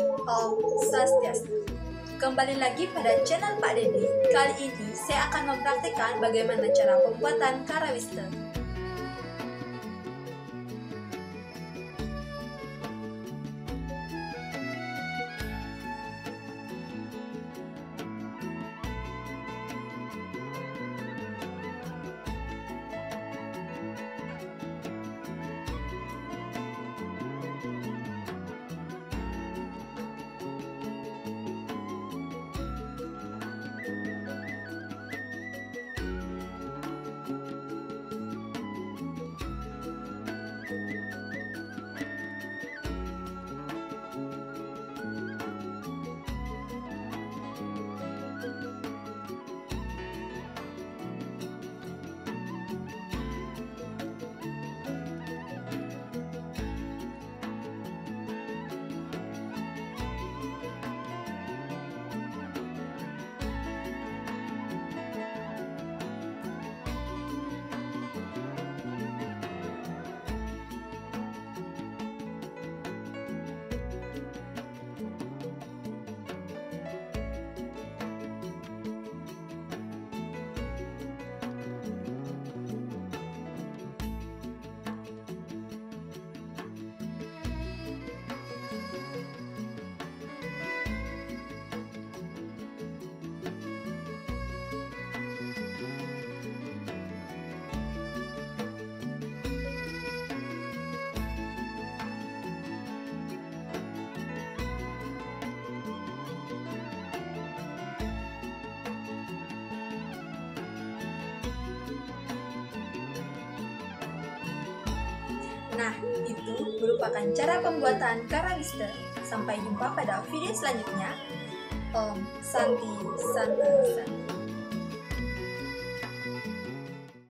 Om Swastiastu. Kembali lagi pada channel Pak Dedi. Kali ini saya akan mempraktikkan bagaimana cara pembuatan Karawista. Nah, itu merupakan cara pembuatan Karawista. Sampai jumpa pada video selanjutnya. Om Santi Santi Santi.